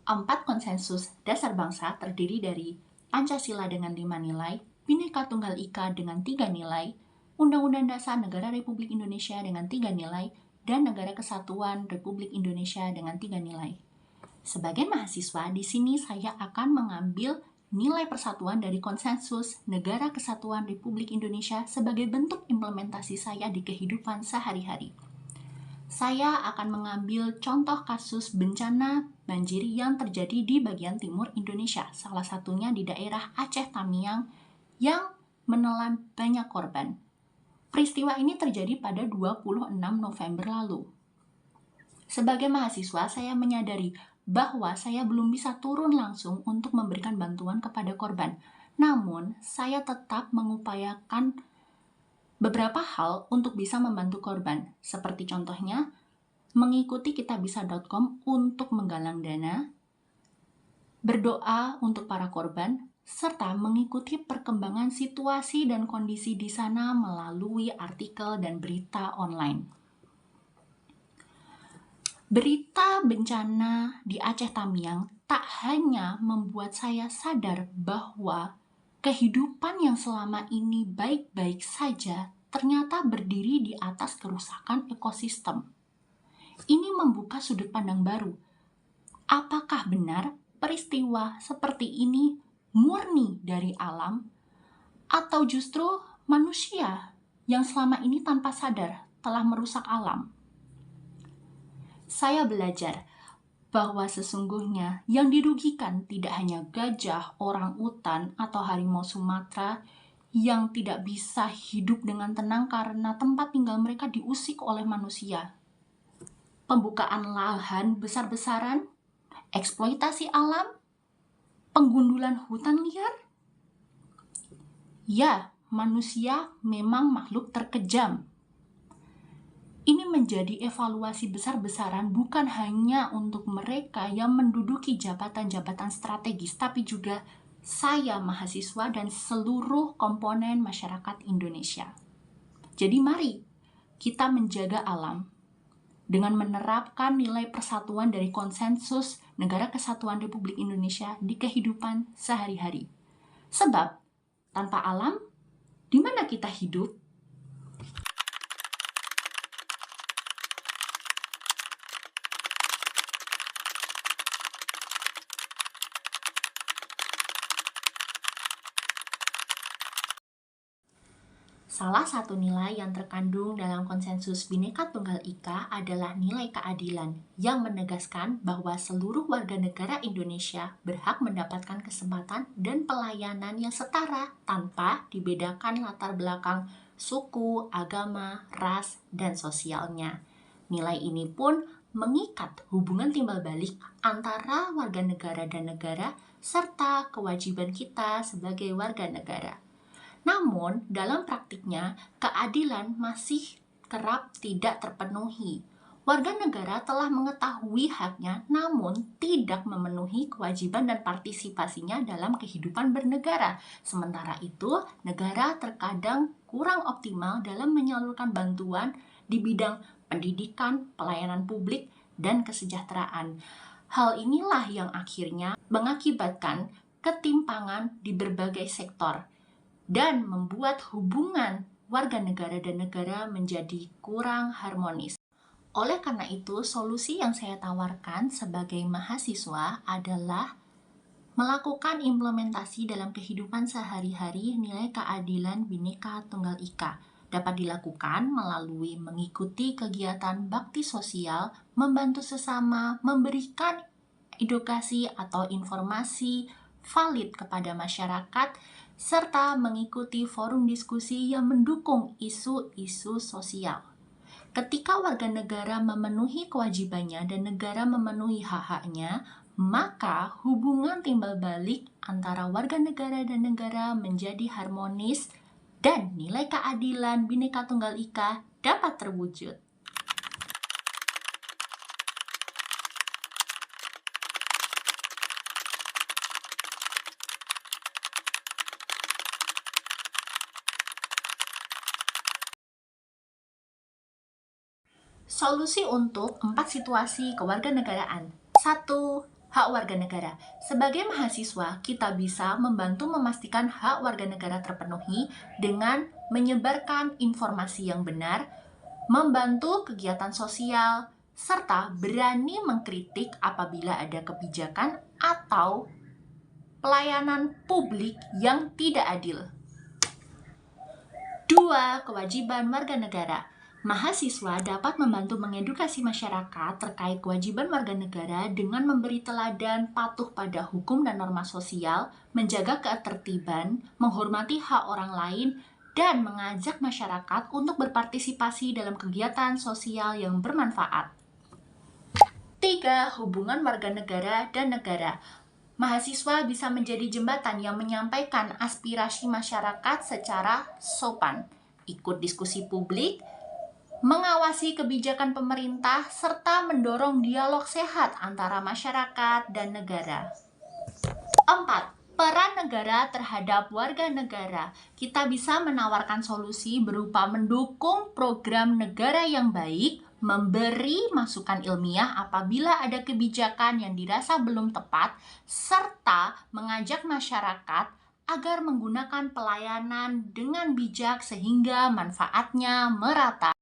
4 konsensus dasar bangsa terdiri dari Pancasila dengan 5 nilai, Bhinneka Tunggal Ika dengan 3 nilai, Undang-Undang Dasar Negara Republik Indonesia dengan 3 nilai, dan Negara Kesatuan Republik Indonesia dengan 3 nilai. Sebagai mahasiswa, di sini saya akan mengambil nilai persatuan dari konsensus Negara Kesatuan Republik Indonesia sebagai bentuk implementasi saya di kehidupan sehari-hari. Saya akan mengambil contoh kasus bencana banjir yang terjadi di bagian timur Indonesia, salah satunya di daerah Aceh Tamiang yang menelan banyak korban. Peristiwa ini terjadi pada 26 November lalu. Sebagai mahasiswa, saya menyadari bahwa saya belum bisa turun langsung untuk memberikan bantuan kepada korban. Namun, saya tetap mengupayakan beberapa hal untuk bisa membantu korban, seperti contohnya mengikuti kitabisa.com untuk menggalang dana, berdoa untuk para korban, serta mengikuti perkembangan situasi dan kondisi di sana melalui artikel dan berita online. Berita bencana di Aceh Tamiang tak hanya membuat saya sadar bahwa kehidupan yang selama ini baik-baik saja ternyata berdiri di atas kerusakan ekosistem. Ini membuka sudut pandang baru. Apakah benar peristiwa seperti ini murni dari alam, atau justru manusia yang selama ini tanpa sadar telah merusak alam? Saya belajar bahwa sesungguhnya yang dirugikan tidak hanya gajah, orang-utan, atau harimau Sumatera yang tidak bisa hidup dengan tenang karena tempat tinggal mereka diusik oleh manusia. Pembukaan lahan besar-besaran, eksploitasi alam, penggundulan hutan liar. Ya, manusia memang makhluk terkejam. Ini menjadi evaluasi besar-besaran bukan hanya untuk mereka yang menduduki jabatan-jabatan strategis, tapi juga saya, mahasiswa, dan seluruh komponen masyarakat Indonesia. Jadi mari kita menjaga alam dengan menerapkan nilai persatuan dari konsensus Negara Kesatuan Republik Indonesia di kehidupan sehari-hari. Sebab tanpa alam, di mana kita hidup? Salah satu nilai yang terkandung dalam konsensus Bhinneka Tunggal Ika adalah nilai keadilan yang menegaskan bahwa seluruh warga negara Indonesia berhak mendapatkan kesempatan dan pelayanan yang setara tanpa dibedakan latar belakang suku, agama, ras, dan sosialnya. Nilai ini pun mengikat hubungan timbal balik antara warga negara dan negara serta kewajiban kita sebagai warga negara. Namun, dalam praktiknya, keadilan masih kerap tidak terpenuhi. Warga negara telah mengetahui haknya, namun tidak memenuhi kewajiban dan partisipasinya dalam kehidupan bernegara. Sementara itu, negara terkadang kurang optimal dalam menyalurkan bantuan di bidang pendidikan, pelayanan publik, dan kesejahteraan. Hal inilah yang akhirnya mengakibatkan ketimpangan di berbagai sektor dan membuat hubungan warga negara dan negara menjadi kurang harmonis. Oleh karena itu, solusi yang saya tawarkan sebagai mahasiswa adalah melakukan implementasi dalam kehidupan sehari-hari nilai keadilan Bhinneka Tunggal Ika. Dapat dilakukan melalui mengikuti kegiatan bakti sosial, membantu sesama, memberikan edukasi atau informasi valid kepada masyarakat, serta mengikuti forum diskusi yang mendukung isu-isu sosial. Ketika warga negara memenuhi kewajibannya dan negara memenuhi hak-haknya, maka hubungan timbal balik antara warga negara dan negara menjadi harmonis dan nilai keadilan Bhinneka Tunggal Ika dapat terwujud. Solusi untuk 4 situasi kewarganegaraan. 1. Hak warga negara. Sebagai mahasiswa, kita bisa membantu memastikan hak warga negara terpenuhi dengan menyebarkan informasi yang benar, membantu kegiatan sosial, serta berani mengkritik apabila ada kebijakan atau pelayanan publik yang tidak adil. 2. Kewajiban warga negara. Mahasiswa dapat membantu mengedukasi masyarakat terkait kewajiban warga negara dengan memberi teladan patuh pada hukum dan norma sosial, menjaga ketertiban, menghormati hak orang lain, dan mengajak masyarakat untuk berpartisipasi dalam kegiatan sosial yang bermanfaat. 3. Hubungan warga negara dan negara. Mahasiswa bisa menjadi jembatan yang menyampaikan aspirasi masyarakat secara sopan, ikut diskusi publik, mengawasi kebijakan pemerintah, serta mendorong dialog sehat antara masyarakat dan negara. 4. Peran negara terhadap warga negara. Kita bisa menawarkan solusi berupa mendukung program negara yang baik, memberi masukan ilmiah apabila ada kebijakan yang dirasa belum tepat, serta mengajak masyarakat agar menggunakan pelayanan dengan bijak sehingga manfaatnya merata.